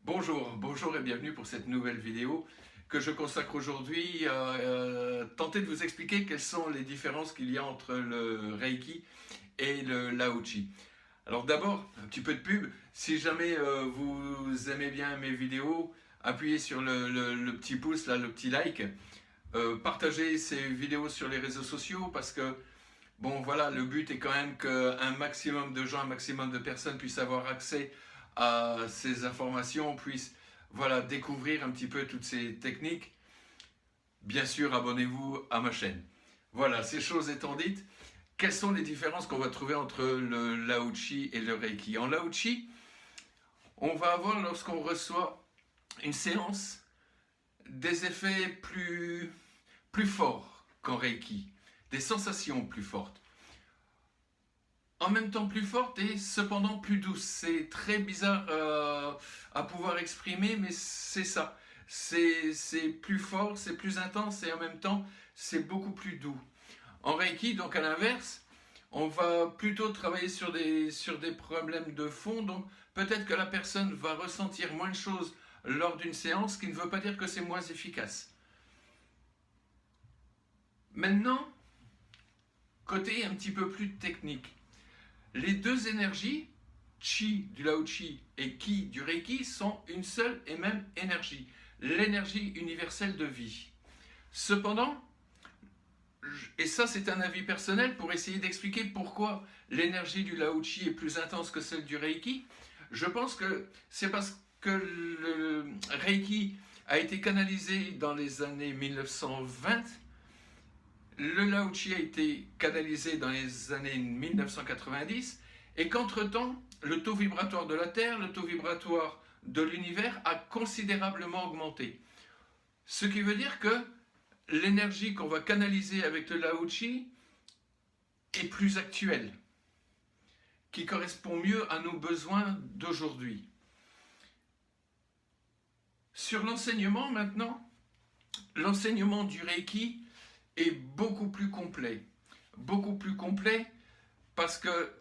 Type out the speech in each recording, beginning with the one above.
Bonjour et bienvenue pour cette nouvelle vidéo que je consacre aujourd'hui à tenter de vous expliquer quelles sont les différences qu'il y a entre le Reiki et le Lao-Chi. Alors d'abord, un petit peu de pub, si jamais vous aimez bien mes vidéos, appuyez sur le petit pouce, là, le petit like, partagez ces vidéos sur les réseaux sociaux parce que bon, voilà, le but est quand même qu'un maximum de gens, un maximum de personnes puissent avoir accès à ces informations, puissent voilà, découvrir un petit peu toutes ces techniques. Bien sûr, abonnez-vous à ma chaîne. Voilà, ces choses étant dites, quelles sont les différences qu'on va trouver entre le Lao-Chi et le Reiki? En Lao-Chi, on va avoir, lorsqu'on reçoit une séance, des effets plus forts qu'en Reiki, des sensations plus fortes. En même temps plus forte et cependant plus douce. C'est très bizarre à pouvoir exprimer, mais c'est ça. C'est plus fort, c'est plus intense et en même temps c'est beaucoup plus doux. En Reiki, donc à l'inverse, on va plutôt travailler sur des problèmes de fond, donc peut-être que la personne va ressentir moins de choses lors d'une séance, ce qui ne veut pas dire que c'est moins efficace. Maintenant, côté un petit peu plus technique. Les deux énergies, Chi du Lao-Chi et Ki du Reiki, sont une seule et même énergie, l'énergie universelle de vie. Cependant, et ça c'est un avis personnel pour essayer d'expliquer pourquoi l'énergie du Lao-Chi est plus intense que celle du Reiki, je pense que c'est parce que le Reiki a été canalisé dans les années 1920, le Lao-Chi a été canalisé dans les années 1990 et qu'entre-temps, le taux vibratoire de la Terre, le taux vibratoire de l'univers a considérablement augmenté. Ce qui veut dire que l'énergie qu'on va canaliser avec le Lao-Chi est plus actuelle, qui correspond mieux à nos besoins d'aujourd'hui. Sur l'enseignement maintenant, l'enseignement du Reiki est beaucoup plus complet. Beaucoup plus complet parce que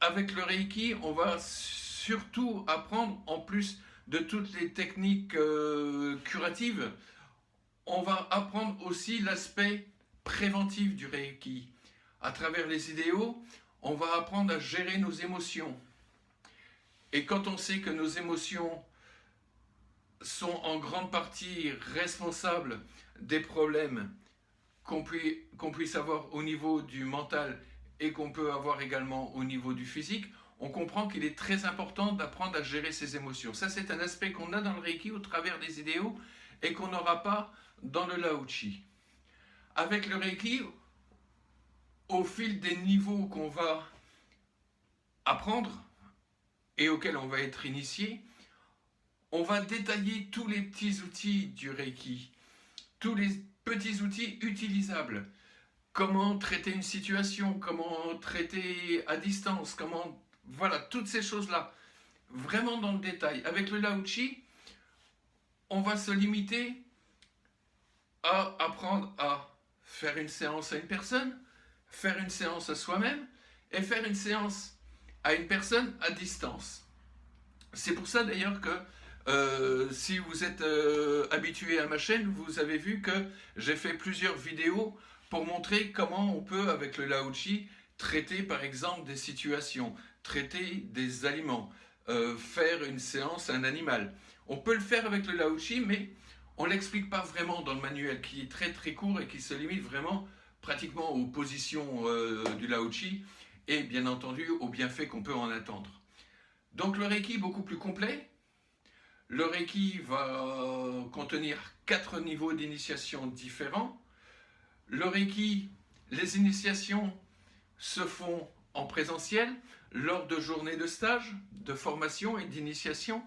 avec le Reiki, on va surtout apprendre, en plus de toutes les techniques curatives, on va apprendre aussi l'aspect préventif du Reiki. À travers les idéaux, on va apprendre à gérer nos émotions. Et quand on sait que nos émotions sont en grande partie responsables des problèmes qu'on puisse avoir au niveau du mental et qu'on peut avoir également au niveau du physique, on comprend qu'il est très important d'apprendre à gérer ses émotions. Ça, c'est un aspect qu'on a dans le Reiki au travers des idéaux et qu'on n'aura pas dans le Lao-Chi. Avec le Reiki, au fil des niveaux qu'on va apprendre et auxquels on va être initié, on va détailler tous les petits outils du Reiki, tous les petits outils utilisables. Comment traiter une situation, comment traiter à distance, comment... Voilà, toutes ces choses-là, vraiment dans le détail. Avec le Lao-Chi, on va se limiter à apprendre à faire une séance à une personne, faire une séance à soi-même et faire une séance à une personne à distance. C'est pour ça d'ailleurs que si vous êtes habitué à ma chaîne, vous avez vu que j'ai fait plusieurs vidéos pour montrer comment on peut, avec le Lao-Chi, traiter par exemple des situations, traiter des aliments, faire une séance à un animal. On peut le faire avec le Lao-Chi, mais on ne l'explique pas vraiment dans le manuel, qui est très très court et qui se limite vraiment pratiquement aux positions du Lao-Chi et bien entendu aux bienfaits qu'on peut en attendre. Donc le Reiki est beaucoup plus complet. Le Reiki va contenir 4 niveaux d'initiation différents. Le Reiki, les initiations se font en présentiel lors de journées de stage, de formation et d'initiation.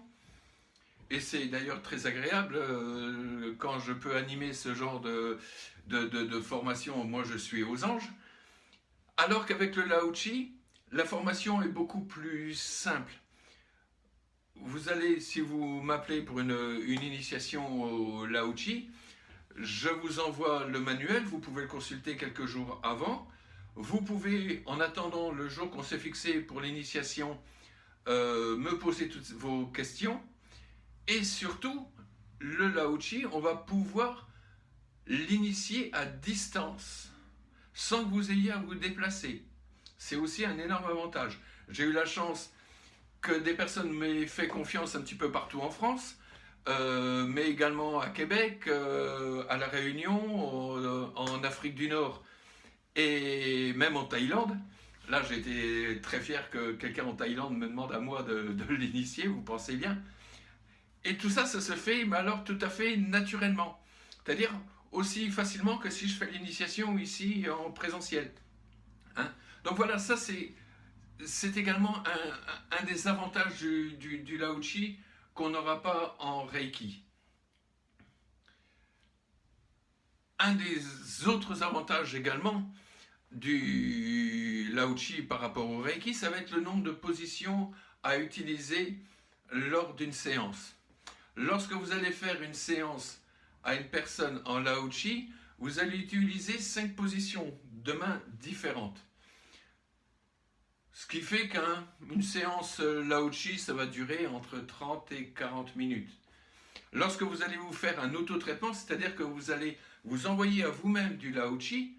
Et c'est d'ailleurs très agréable quand je peux animer ce genre de formation. Moi, je suis aux anges. Alors qu'avec le Lao-Chi, la formation est beaucoup plus simple. Vous allez, si vous m'appelez pour une initiation au Lao-Chi, je vous envoie le manuel, vous pouvez le consulter quelques jours avant. Vous pouvez, en attendant le jour qu'on s'est fixé pour l'initiation, me poser toutes vos questions. Et surtout, le Lao-Chi, on va pouvoir l'initier à distance, sans que vous ayez à vous déplacer. C'est aussi un énorme avantage. J'ai eu la chance que des personnes m'aient fait confiance un petit peu partout en France, mais également à Québec, à La Réunion, en Afrique du Nord et même en Thaïlande. Là, j'ai été très fier que quelqu'un en Thaïlande me demande à moi de l'initier, vous pensez bien. Et tout ça, ça se fait, mais alors tout à fait naturellement. C'est-à-dire aussi facilement que si je fais l'initiation ici en présentiel. Hein. Donc voilà, ça c'est également un des avantages du Lao-Chi qu'on n'aura pas en Reiki. Un des autres avantages également du Lao-Chi par rapport au Reiki, ça va être le nombre de positions à utiliser lors d'une séance. Lorsque vous allez faire une séance à une personne en Lao-Chi, vous allez utiliser 5 positions de mains différentes. Ce qui fait qu'une séance Lao-Chi, ça va durer entre 30 et 40 minutes. Lorsque vous allez vous faire un auto-traitement, c'est-à-dire que vous allez vous envoyer à vous-même du Lao-Chi,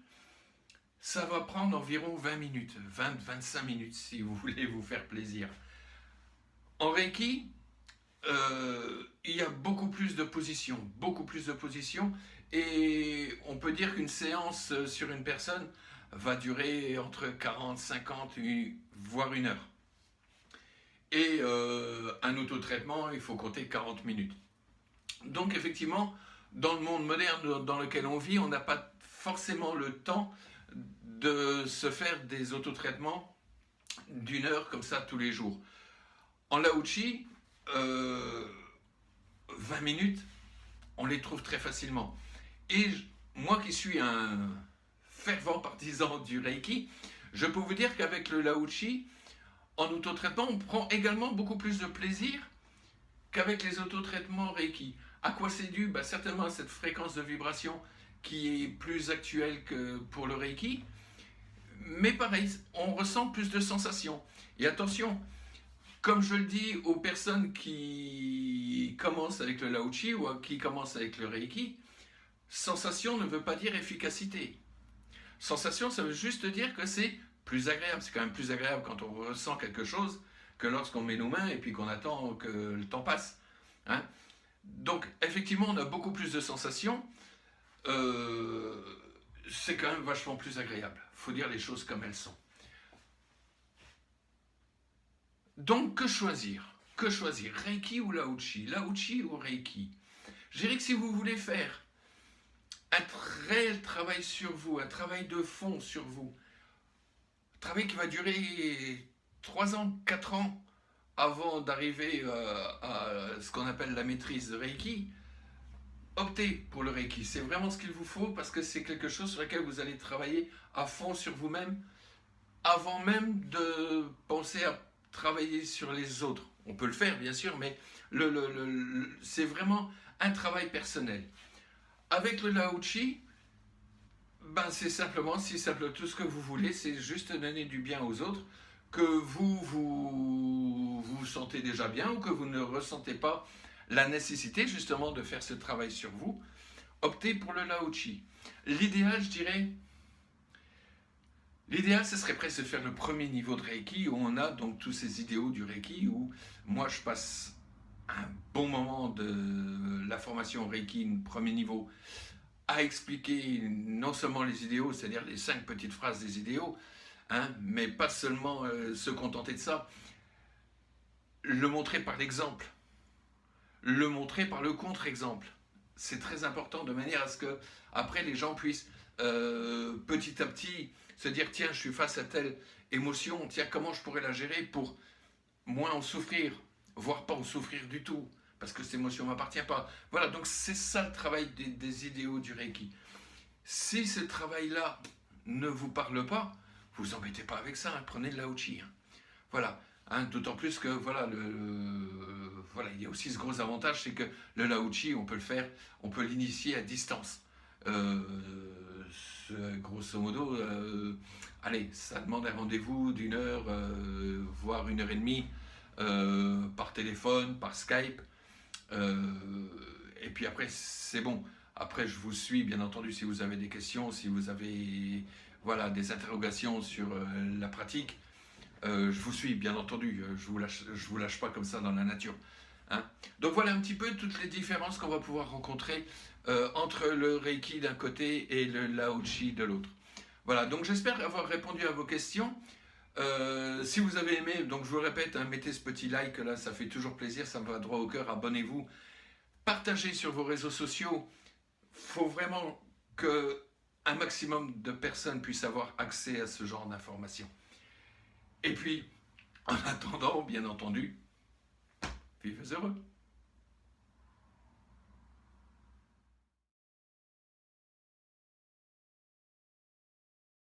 ça va prendre environ 20 minutes, 20-25 minutes si vous voulez vous faire plaisir. En Reiki, il y a beaucoup plus de positions, et on peut dire qu'une séance sur une personne va durer entre 40, 50, voire 1 heure. Et un autotraitement, il faut compter 40 minutes. Donc effectivement, dans le monde moderne dans lequel on vit, on n'a pas forcément le temps de se faire des autotraitements d'1 heure comme ça tous les jours. En Lao-Chi, 20 minutes, on les trouve très facilement. Et moi qui suis un fervent partisan du Reiki, je peux vous dire qu'avec le Lao-Chi, en autotraitement, on prend également beaucoup plus de plaisir qu'avec les autotraitements Reiki. À quoi c'est dû? Certainement à cette fréquence de vibration qui est plus actuelle que pour le Reiki. Mais pareil, on ressent plus de sensations. Et attention, comme je le dis aux personnes qui commencent avec le Lao-Chi ou qui commencent avec le Reiki, sensation ne veut pas dire efficacité. Sensation, ça veut juste dire que c'est plus agréable. C'est quand même plus agréable quand on ressent quelque chose que lorsqu'on met nos mains et puis qu'on attend que le temps passe. Hein. Donc, effectivement, on a beaucoup plus de sensations. C'est quand même vachement plus agréable. Il faut dire les choses comme elles sont. Donc, que choisir? Que choisir? Reiki ou Lao-Chi? Lao-Chi ou Reiki? Je dirais que si vous voulez faire un réel travail sur vous, un travail de fond sur vous, un travail qui va durer 3 ans, 4 ans avant d'arriver à ce qu'on appelle la maîtrise de Reiki, optez pour le Reiki. C'est vraiment ce qu'il vous faut parce que c'est quelque chose sur lequel vous allez travailler à fond sur vous-même avant même de penser à travailler sur les autres. On peut le faire bien sûr, mais c'est vraiment un travail personnel. Avec le Lao-Chi, c'est simplement, si simple, tout ce que vous voulez, c'est juste donner du bien aux autres, que vous sentez déjà bien ou que vous ne ressentez pas la nécessité justement de faire ce travail sur vous. Optez pour le Lao-Chi. L'idéal, je dirais, l'idéal, ce serait presque de faire le premier niveau de Reiki, où on a donc tous ces idéaux du Reiki, où moi je passe un bon moment de la formation Reiki, premier niveau, à expliquer non seulement les idéaux, c'est-à-dire les 5 petites phrases des idéaux, mais pas seulement se contenter de ça, le montrer par l'exemple, le montrer par le contre-exemple. C'est très important de manière à ce que après les gens puissent petit à petit se dire tiens, je suis face à telle émotion, tiens, comment je pourrais la gérer pour moins en souffrir, voire pas en souffrir du tout, parce que cette émotion ne m'appartient pas. Voilà, donc c'est ça le travail des idéaux du Reiki. Si ce travail-là ne vous parle pas, vous embêtez pas avec ça, prenez le Lao-Chi. Voilà, d'autant plus que voilà, il y a aussi ce gros avantage, c'est que le Lao-Chi, on peut le faire, on peut l'initier à distance. Grosso modo, allez, ça demande un rendez-vous d'1 heure, voire 1 heure et demie, par téléphone, par Skype. Et puis après, c'est bon. Après, je vous suis, bien entendu, si vous avez des questions, si vous avez voilà, des interrogations sur la pratique. Je vous suis, bien entendu. Je vous lâche pas comme ça dans la nature. Hein. Donc voilà un petit peu toutes les différences qu'on va pouvoir rencontrer entre le Reiki d'un côté et le Lao-Chi de l'autre. Voilà, donc j'espère avoir répondu à vos questions. Si vous avez aimé, donc je vous répète, hein, mettez ce petit like là, ça fait toujours plaisir, ça me va droit au cœur. Abonnez-vous, partagez sur vos réseaux sociaux. Il faut vraiment que un maximum de personnes puissent avoir accès à ce genre d'informations. Et puis, en attendant, bien entendu, vivez heureux.